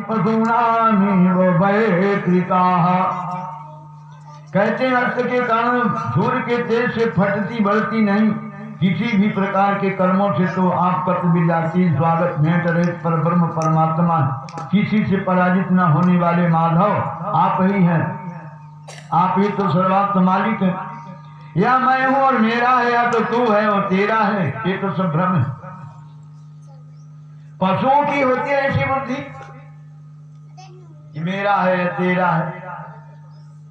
पशूनामेव वैकृताः। कहते हैं अर्थ के कारण सूर्य के तेज से फटती बढ़ती नहीं, किसी भी प्रकार के कर्मों से तो आप कर्तव्य जाति स्वागत भेंट रहित पर ब्रह्म परमात्मा, किसी से पराजित न होने वाले माधव आप ही हैं। आप ही तो सर्वात्म मालिक है। या मैं हूं और मेरा है, या तो तू है और तेरा है, ये तो सब भ्रम है। पशुओं की होती है ऐसी बुद्धि, ये मेरा है तेरा है,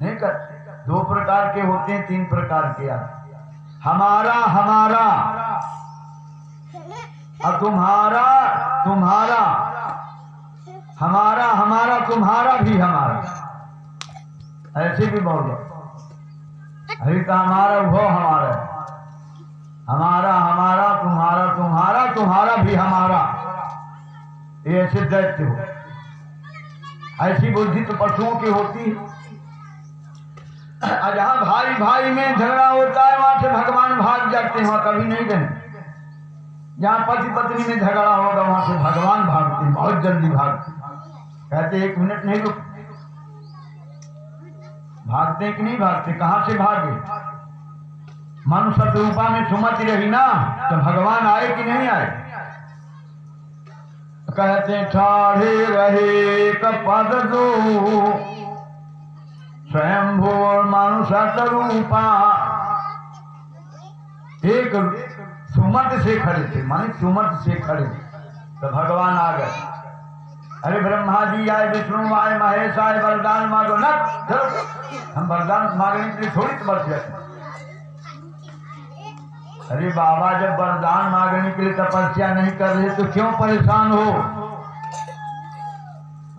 नहीं कर। दो प्रकार के होते हैं, तीन प्रकार के हमारा हमारा और तुम्हारा तुम्हारा, हमारा हमारा तुम्हारा भी हमारा, ऐसे भी बोलो। अभी तो हमारा वो हमारा, हमारा हमारा तुम्हारा तुम्हारा तुम्हारा भी हमारा, ये ऐसे दैत्य हो। ऐसी बुद्धि तो पशुओं की होती है। जहां भाई भाई में झगड़ा होता है वहां से भगवान भाग जाते हैं, वहां कभी नहीं गए। जहां पति पत्नी में झगड़ा होगा वहां से भगवान भागते हैं, बहुत जल्दी भागते हैं। कहते 1 मिनट नहीं रुक, भागते कि नहीं भागते? कहां से भागे? मनुष्य रूपा में सुमति रही ना, तो भगवान आए कि नहीं आए? कहते ठाढ़े रहे कपद दो स्वयंभू मनुष्य रूपा। एक सुमत से खड़े थे, माने सुमत से खड़े, तो भगवान आ गए। अरे ब्रह्मा जी आए, विष्णु आए, महेश आए, वरदान मांगो न। हम वरदान मांगने के लिए थोड़ी तो बच गए। अरे बाबा जब वरदान मांगने के लिए तपस्या नहीं कर रहे तो क्यों परेशान हो?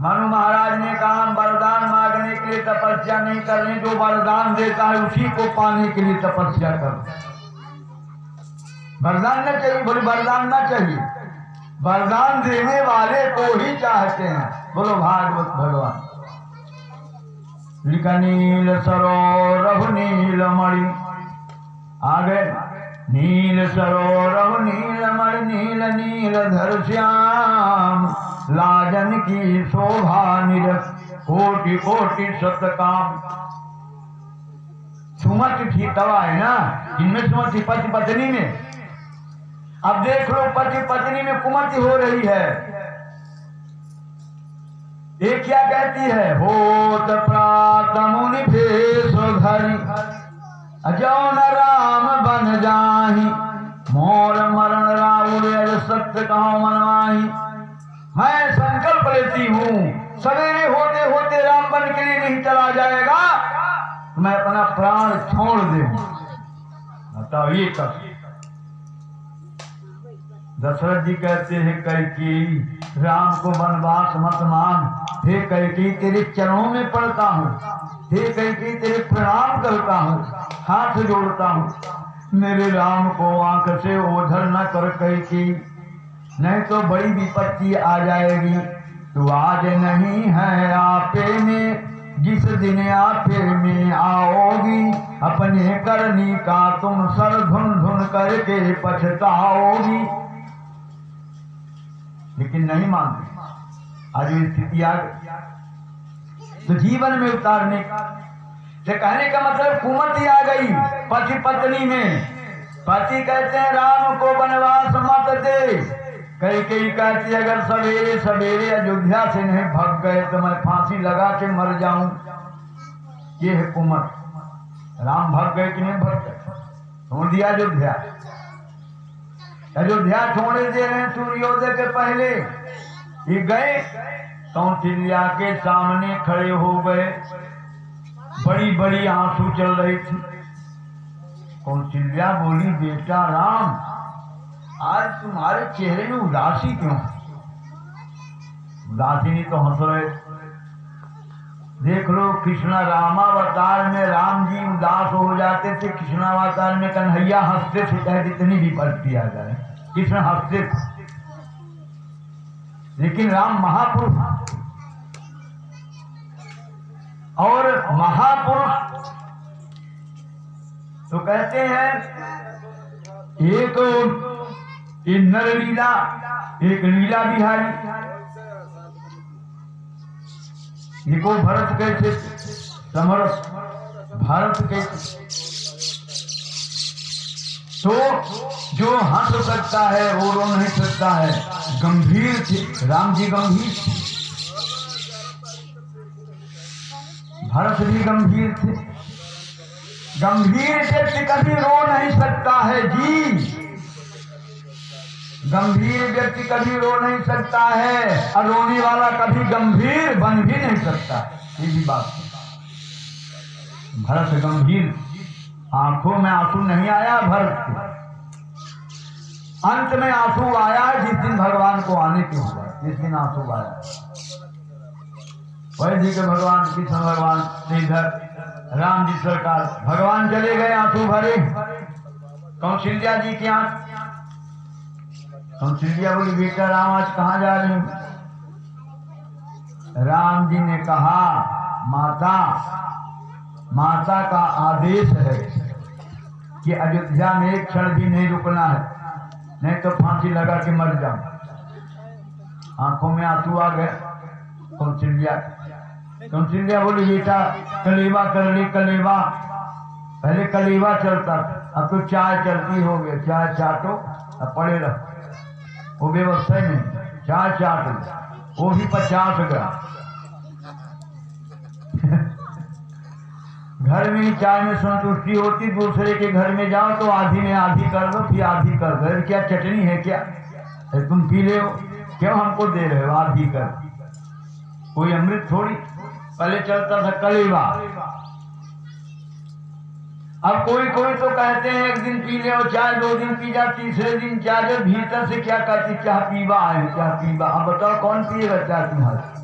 मनु महाराज ने कहा हम वरदान मांगने के लिए तपस्या नहीं कर रहे, जो वरदान देता है उसी को पाने के लिए तपस्या कर। वरदान न चाहिए, बोले वरदान न चाहिए, वरदान देने वाले को ही चाहते हैं। बोलो भागवत भगवान। लिखा नील सरोवर नील मणि, आ गए नील सरोवर नील मणि, नील नील धर श्याम, लाजन की शोभा निरख, कोटि कोटि सतकाम। सुमति थी तवा है ना, इनमें सुमति पति पत्नी में। अब देख लो पति पत्नी में कुमति हो रही है। एक क्या कहती है? होत प्रात मुनि भेष धरि, जौन राम बन जाहि, मोर मरण राउर सत्य कहो मनवाही। मैं संकल्प लेती हूँ सवेरे होते होते राम बन के लिए नहीं चला जाएगा, मैं अपना प्राण छोड़ दूं। बताओ ये कब? दशरथ जी कहते हैं कैकेयी राम को वनवास मत मांग। हे कैकेयी तेरे चरणों में पड़ता हूँ, हे कैकेयी तेरे प्रणाम करता हूँ, हाथ जोड़ता हूँ, मेरे राम को आंख से ओझल न कर कैकेयी, नहीं तो बड़ी विपत्ति आ जाएगी। तू आज नहीं है आपे में, जिस दिन आपे में आओगी, अपने करनी का तुम सर धुन धुन करके पछताओगी। लेकिन नहीं मानते। आज ये स्थिति आ गई तो जीवन में उतारने से कहने का मतलब कुमति आ गई पति पत्नी में। पति कहते हैं राम को वनवास मत दे, कैकेयी कहती अगर सवेरे सवेरे अयोध्या से नहीं भाग गए तो मैं फांसी लगा के मर जाऊं। ये है कुमत। राम भाग गए कि नहीं भाग गए? छोड़ दिया अयोध्या। अयोध्या छोड़े दे रहे हैं सूर्योदय के पहले। ये गए कौशल्या के सामने खड़े हो गए, बड़ी बड़ी आंसू चल रही थी। कौशल्या बोली बेटा राम आज तुम्हारे चेहरे में उदासी क्यों? उदासी नहीं तो हंस रहे। देख लो कृष्ण रामावतार में राम जी उदास हो जाते थे, कृष्णावतार में कन्हैया हंसते थे, चाहे जितनी भी पलटी आ जाए कृष्ण हंसते थे। लेकिन राम महापुरुष और महापुरुष तो कहते हैं एक नर लीला, एक लीला बिहारी। देखो भरत कैसे समरस, भारत कैसे। तो जो हंस सकता है वो रो नहीं सकता है। गंभीर थे राम जी, गंभीर थे, भरत भी गंभीर थे। गंभीर व्यक्ति कभी रो नहीं सकता है जी, गंभीर व्यक्ति कभी रो नहीं सकता है, और रोने वाला कभी गंभीर बन भी नहीं सकता। ये भी बात है। भरत गंभीर, आंखों में आंसू नहीं आया भरत के, अंत में आंसू आया जिस दिन भगवान को आने के हुआ, जिस दिन आंसू आया। वही जी के भगवान कृष्ण भगवान श्रीधर राम जी सरकार, भगवान चले गए आंसू भरे कौशल्या जी के आंख। कौशल्या बोली बेटा राम आज कहाँ जा रहे हैं? राम जी ने कहा माता का आदेश है कि अयोध्या में एक क्षण भी नहीं रुकना है, नहीं तो फांसी लगा के मर जाऊं। आंखों में आंसू आ गए कौशल्या बोली बेटा कलेवा कर ले, कलेवा पहले कलेवा चलता, अब तो चाय चलती हो गई, चाय चाटो अब पड़े रहो, वो व्यवस्था ही नहीं, चाय चाट लो, वो भी 50 ग्राम। घर में ही चाय में संतुष्टि होती, दूसरे के घर में जाओ तो आधी में आधी कर दो, फिर आधी कर दो। क्या चटनी है क्या? तुम पी ले हो, क्यों हमको दे रहे हो? आधी कर, कोई अमृत थोड़ी। पहले चलता था कलेवा, अब कोई तो कहते हैं एक दिन पी ले चाय, 2 दिन पी जा, तीसरे दिन चाय, जब भीतर से क्या कहती चाह पीवा है, चाह पीवा। अब बताओ कौन पिएगा चाय तुम्हारी?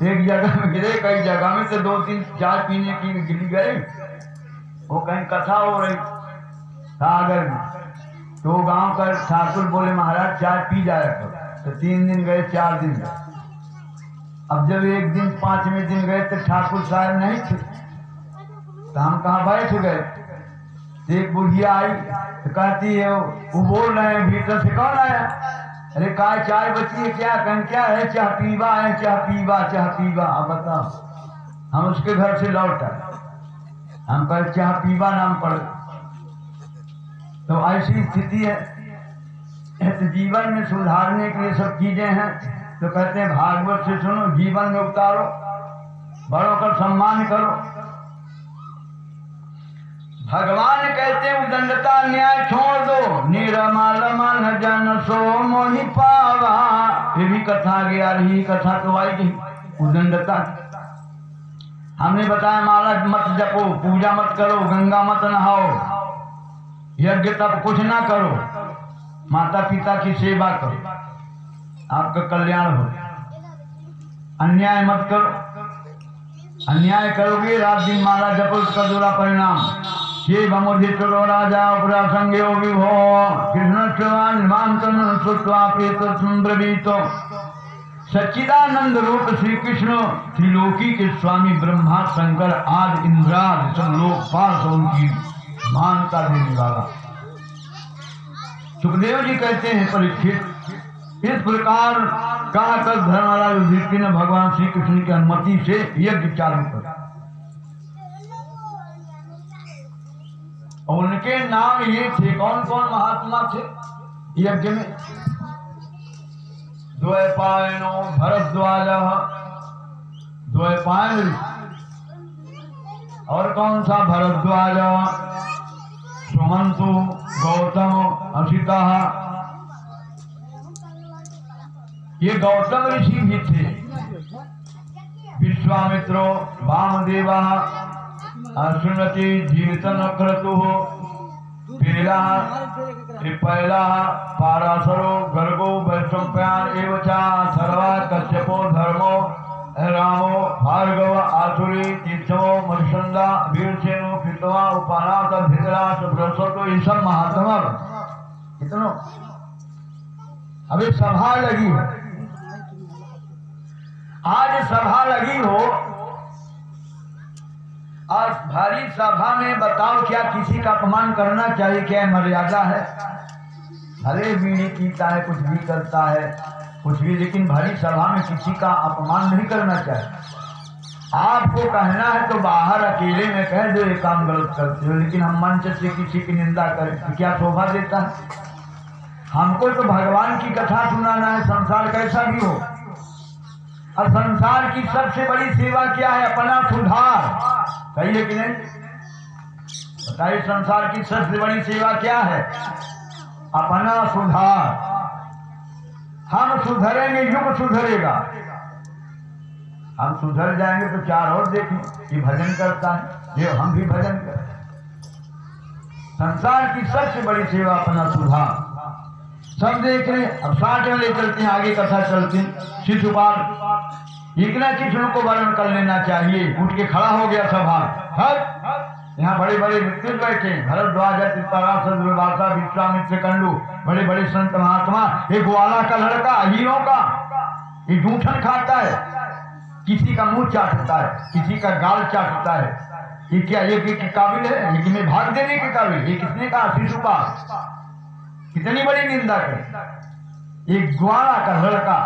एक जगह में गिरे, कई जगह में तो 2-3 चाय पीने की गिरी गए। वो कहीं कथा हो रही सागर में, तो गांव का ठाकुर बोले महाराज चाय पी जाया करो, तो 3 दिन गए, 4 दिन गए। अब जब एक दिन 5वें दिन गए तो ठाकुर साहब नहीं थे, तो हम कहाँ बैठ गए। एक बुढ़िया आई तो कहती है वो बोल रहे हैं भीतर से, कौन आया? अरे काय चाय बची है क्या? कहीं क्या है? चाह पीवा है, चाह पीवा, चाह पीवा। अब बताओ, हम उसके घर से लौट आए, हम कहे चाह पीवा नाम पड़। तो ऐसी स्थिति है, तो जीवन में सुधारने के लिए सब चीजें हैं। तो कहते हैं भागवत से सुनो, जीवन में उतारो, बड़ों का सम्मान करो। भगवान कहते हैं उदंडता न्याय छोड़ दो, निरमाल मन जन सो मोहि पावा। ये भी कथा गया, रही कथा तो आएगी। उदंडता हमने बताया माला मत जपो, पूजा मत करो, गंगा मत नहाओ, यज्ञ तप कुछ ना करो, माता पिता की सेवा करो, आपका कल्याण हो। अन्याय मत करो, अन्याय करोगे रात दिन माला जपो, उसका बुरा परिणाम। ये बमुदितो राजा उपरासंगो विभो कृष्ण सुत्वा प्रेत संब्रवीतो। सच्चिदानंद रूप श्री कृष्ण त्रिलोकी के स्वामी ब्रह्मा शंकर आदि इंद्राद सब लोकपाल से उनकी मानता देने वाला। सुखदेव जी कहते हैं परीक्षित, इस प्रकार कहकर धर्मराज युधिष्ठिर ने भगवान श्री कृष्ण की अनुमति से यज्ञ चालू कर। उनके नाम ये थे, कौन कौन महात्मा थे यज्ञ में? द्वैपायनो भरद्वाज, द्वैपायन, और कौन सा? भरद्वाज, सुमंतु, गौतम, असिता। ये गौतम ऋषि भी थे, विश्वामित्रो, वामदेवा, सुनति जीवितन क्रतु, पेला, पहला पाराशरो, गर्गो, वैश्वप्यान एवचा सर्वा कश्यपो, धर्मो, रामो, भार्गव, आसुरी, तीर्थमो, मधुसंदा, वीरसेनो, कृतवा, उपानाथ, धृतराष्ट्र, बृहस्पति। ये सब महात्मा कितनों। अभी सभा लगी है, आज सभा लगी हो, आज भारी सभा में बताओ क्या किसी का अपमान करना चाहिए? क्या मर्यादा है? भले बीड़ी पीता है, कुछ भी करता है, कुछ भी, लेकिन भरी सभा में किसी का अपमान नहीं करना चाहिए। आपको कहना है तो बाहर अकेले में कह दो ये काम गलत करते हो, लेकिन हम मंच से किसी की निंदा करें तो क्या शोभा देता है? हमको तो भगवान की कथा सुनाना है, संसार कैसा भी हो। और संसार की सबसे बड़ी सेवा क्या है? अपना सुधार। सही है कि नहीं? बताइए, संसार की सबसे बड़ी सेवा क्या है? अपना सुधार। हम सुधरेंगे, युग सुधरेगा। हम सुधर जाएंगे तो चार और देखें, ये भजन करता है, ये हम भी भजन करते। संसार की सबसे बड़ी सेवा अपना सुधार। सब देख रहे। अब 60 में ले चलते हैं, आगे कथा चलती। शिशुपाल इतना कृष्ण को वर्ण कर लेना चाहिए। उठ के खड़ा हो गया सभा। यहाँ बड़े बड़े व्यक्ति बैठे, भरद्वाज, पितारास, दुर्वासा, विश्वामित्र, कंडू, बड़े बड़े संत महात्मा। ये ग्वाला का लड़का, हीरो का, ये जूठन खाता है, किसी का मुंह चाटता है, किसी का गाल चाटता है। ये क्या ये के काबिल है? ये किन्हें भाग देने के काबिल? ये किसने कहा? शिशुपाल। कितनी बड़ी निंदा करे। एक ग्वाला का लड़का,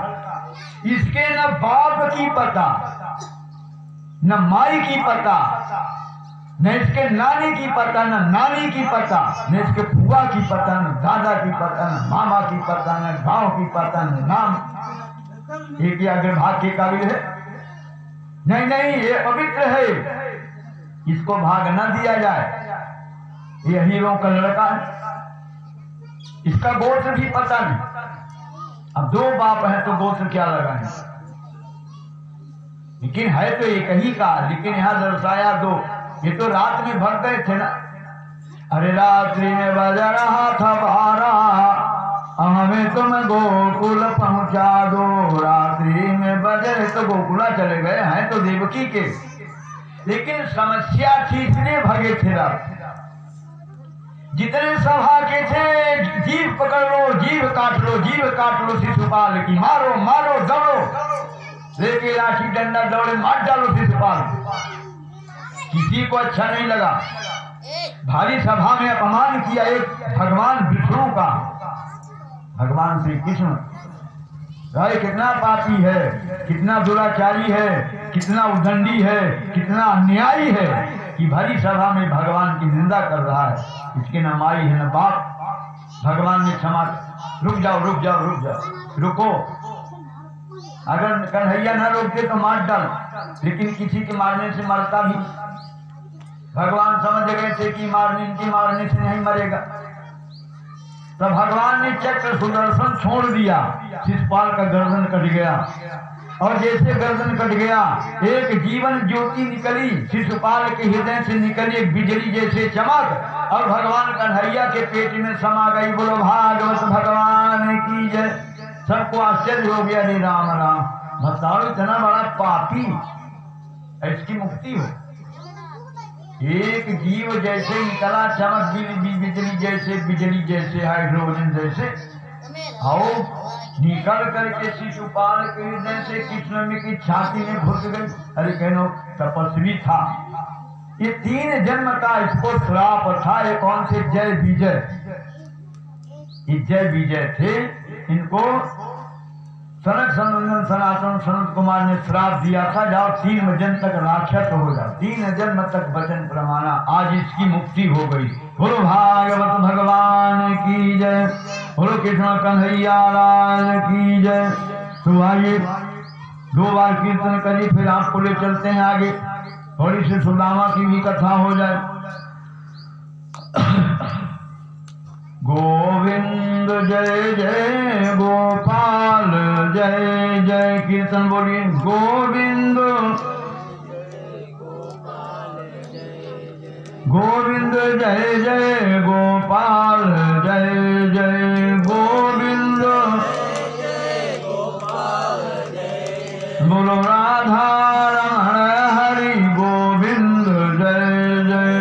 इसके न बाप की पता, न माई की पता, न इसके नानी की पता, न नानी की पता, न इसके फुआ की पता, न दादा की पता, न मामा की पता, न गांव की पता, न नाम। एक अग्रभाग के काबिल है? नहीं नहीं, ये पवित्र है, इसको भाग न दिया जाए। ये हीरो का लड़का है, इसका गोत्र भी पता नहीं। अब दो बाप है तो गोत्र क्या लगाए? लेकिन है तो एक ही का, लेकिन यहां दर्शाया दो। ये तो रात में भग गए थे ना। अरे रात्रि में बज रहा था बारा, हमें तुम गोकुल पहुंचा दो। रात्रि में बजे तो गोकुला चले गए हैं तो देवकी के, लेकिन समस्या थी इसलिए भगे थे रात। जितने सभा के थे, जीभ पकड़ लो, जीभ काट लो, जीभ काट लो शिशुपाल की, मारो मारो दौड़ो, लेके लाठी डंडा दौड़े, मार डालो शिशुपाल। किसी को अच्छा नहीं लगा। भारी सभा में अपमान किया एक भगवान विष्णु का, भगवान श्री कृष्ण। भाई कितना पापी है, कितना दुराचारी है, कितना उदंडी है, कितना अन्यायी है कि भारी सभा में भगवान की निंदा कर रहा है। इसके न माई है न बाप। भगवान ने क्षमा, रुक जाओ रुक जाओ रुक जाओ, रुको। अगर कन्हैया न रोकते तो मार डाल, लेकिन किसी के मारने से मरता भी। भगवान समझ गए थे कि इनकी मारने से नहीं मरेगा, तो भगवान ने चक्र सुदर्शन छोड़ दिया। शिशुपाल का गर्दन कट गया, और जैसे गर्दन कट गया एक जीवन ज्योति निकली, शिशुपाल के हृदय से निकली एक बिजली जैसे चमक, और भगवान कन्हैया के पेट में समा गई। बोलो भागवत भगवान की जय। सबको आश्चर्य हो गया, राम राम, बताओ इतना बड़ा पापी, इसकी मुक्ति हो। एक जीव जैसे निकला चमक, बिजली जैसे, बिजली जैसे, हाइड्रोजन जैसे, आओ निकल करके शिशुपाल के हृदय से कृष्ण में की छाती में घुस गई। अरे कहनो तपस्वी था, ये 3 जन्म का इसको श्राप था। ये कौन से? जय विजय, ये जय विजय थे। इनको सनक सनंदन सनातन सनत कुमार ने श्राप दिया था, जाओ 3 जन्म तक राक्षस हो जाओ, 3 जन्म तक वचन प्रमाणा। आज इसकी मुक्ति हो गई। बोलो भागवत भगवान की जय, बोलो कृष्ण कन्हैया लाल की जय। तो आइए 2 बार कीर्तन करिए, फिर आपको ले चलते हैं आगे, थोड़ी सी सुदामा की भी कथा हो जाए। गोविंद जय जय गोपाल जय जय, कीर्तन बोलिए। गोविंद गोविंद जय जय गोपाल जय जय, गोविंद बोलो राधा रमण हरि गोविंद जय जय,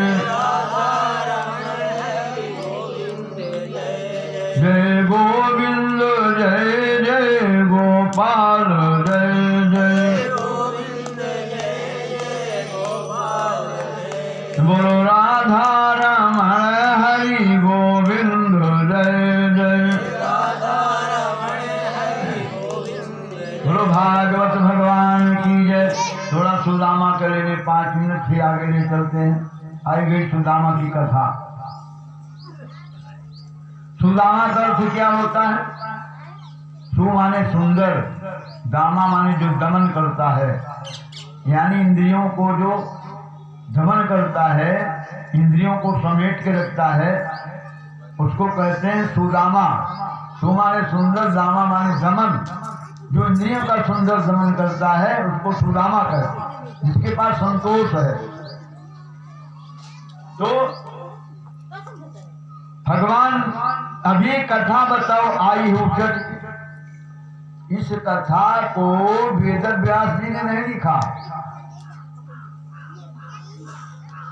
जय गोविंद जय जय गोपाल जय जय, बोलो राधा रमण हरि गोविंद जय जय, बोलो भागवत भगवान की जय। थोड़ा सुदामा के लिए 5 मिनट फिर आगे ले चलते हैं। आई गई सुदामा की कथा। सुदामा का अर्थ क्या होता है? सु माने सुंदर, दामा माने जो दमन करता है, यानी इंद्रियों को जो दमन करता है, इंद्रियों को समेट के रखता है, उसको कहते हैं सुदामा। सु माने सुंदर, दामा माने दमन, जो इंद्रियों का सुंदर दमन करता है उसको सुदामा कहते हैं, जिसके पास संतोष है। तो भगवान अभी कथा बताओ आई हो। इस कथा को वेद व्यास जी ने नहीं लिखा,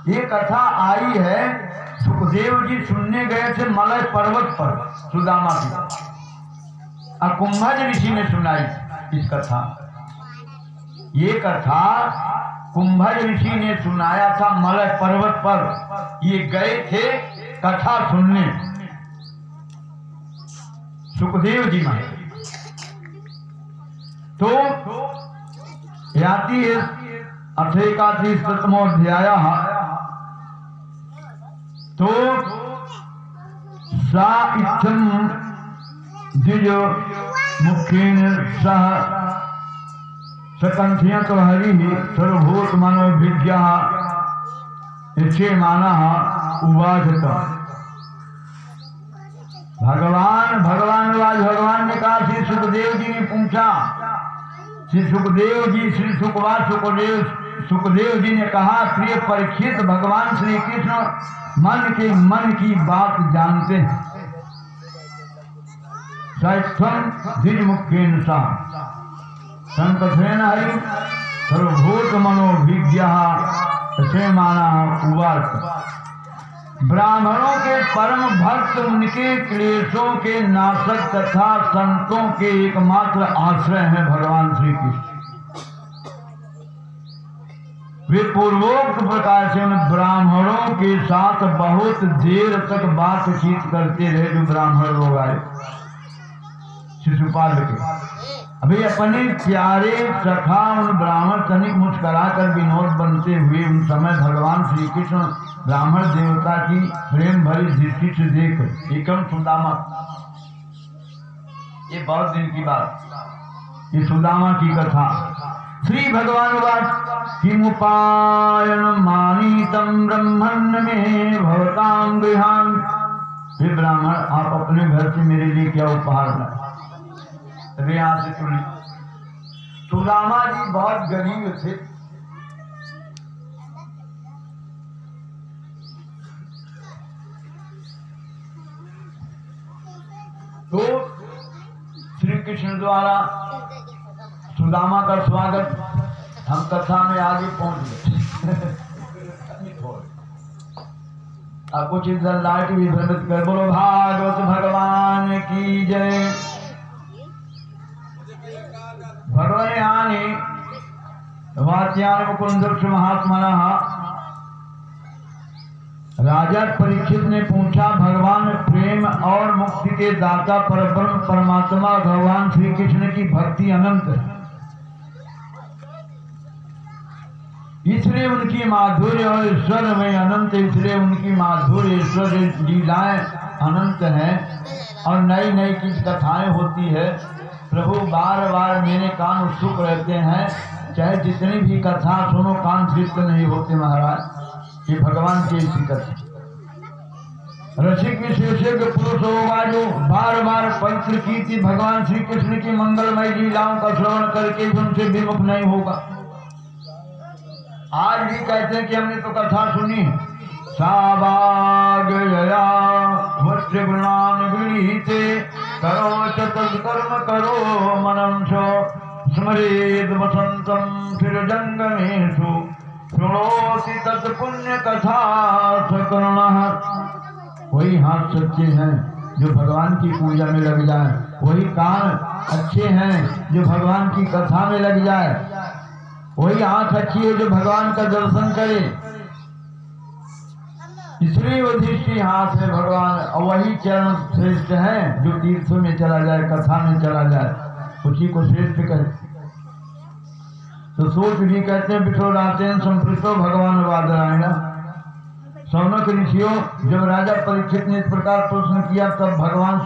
ये कथा आई है सुखदेव जी सुनने गए थे मलय पर्वत पर सुदामा की, और कुंभज ऋषि ने सुनाई इस कथा। ये कथा कुंभज ऋषि ने सुनाया था मलय पर्वत पर। ये गए थे कथा सुनने सुखदेव जी में। तो याति अथेकाधिस्तमोऽध्याय। तो सा इत्थं द्विज मुखेन सह सकंठ्य तो हरि सर्वभूत मनोभिज्ञ इच्छे माना उवाचत। भगवान ने कहा, श्री सुखदेव जी ने पूछा, श्री सुखदेव जी ने कहा, प्रिय परीक्षित, भगवान श्री कृष्ण मन की बात जानते हैं। द्विज मुखेन सह संकथेन हरि सर्वभूत मनोभिज्ञ इच्छे माना उवाच। ब्राह्मणों के परम भक्त उनके क्लेशों के नाशक तथा संतों के एकमात्र आश्रय हैं भगवान श्री कृष्ण। वे पूर्वोक्त प्रकार से उन ब्राह्मणों के साथ बहुत देर तक बातचीत करते रहे। जो ब्राह्मण लोग आए शिशुपाल के, अभी अपने प्यारे सखा उन ब्राह्मण तनिक मुस्कुरा कर विनोद बनते हुए उन समय भगवान श्री कृष्ण ब्राह्मण देवता की प्रेम भरी दृष्टि से देख एकम सुदामा। ये बहुत दिन की बात, ये सुदामा की कथा। श्री भगवान बात किमुपायन मानीतम ब्रह्मण्य में भवतां गृहान। हे ब्राह्मण, आप अपने घर से मेरे लिए क्या उपहार लाए? अभी यहां से सुनिए। सुदामा जी बहुत गरीब थे। तो श्री कृष्ण द्वारा सुदामा का स्वागत, हम कथा में आगे पहुंच गए। आपको चिंतन लाइट भी भ्रमित कर बोलो भागवत भगवान की जय। भगवान वाच्यान मुकुंदर्श महात्मना। राजा परीक्षित ने पूछा, भगवान प्रेम और मुक्ति के दाता परब्रह्म परमात्मा भगवान श्री कृष्ण की भक्ति अनंत है, इसलिए उनकी माधुर्य और ईश्वर में अनंत, इसलिए उनकी माधुर्य ईश्वर लीलाएं अनंत हैं और नई नई की कथाएं होती है। प्रभु बार बार मेरे कान उत्सुक रहते हैं, चाहे जितनी भी कथा सुनो कान तृप्त नहीं होते महाराज। ये भगवान की ऐसी कथा। रसिक विशेषज्ञ पुरुष होगा जो बार बार पवित्र की थी भगवान श्री कृष्ण की मंगलमय लीलाओं का श्रवण करके भी उनसे विमुख नहीं होगा। आज भी कहते हैं कि हमने तो कथा सुनी, साबाग जया वृक्ष गुणान गृहीते करो चतुष्कर्म करो मनंसो स्मरेद वसंतम फिर जंगमेशु सुनोति तत्पुण्य कथा सकर्ण। वही हाथ सच्चे हैं जो भगवान की पूजा में लग जाए, वही कान अच्छे हैं जो भगवान की कथा में लग जाए, वही आंख अच्छी है जो भगवान का दर्शन करे। इसलिए वो दृष्टि हाथ है भगवान, और वही चरण श्रेष्ठ है जो तीर्थों में चला जाए, कथा में चला जाए। उसी को श्रेष्ठ करे। तो सोच भी कहते हैं बिठो रातेन संपृतो भगवान वादरायण। सौनक ऋषियों, जब राजा परीक्षित ने इस प्रकार प्रश्न किया तब भगवान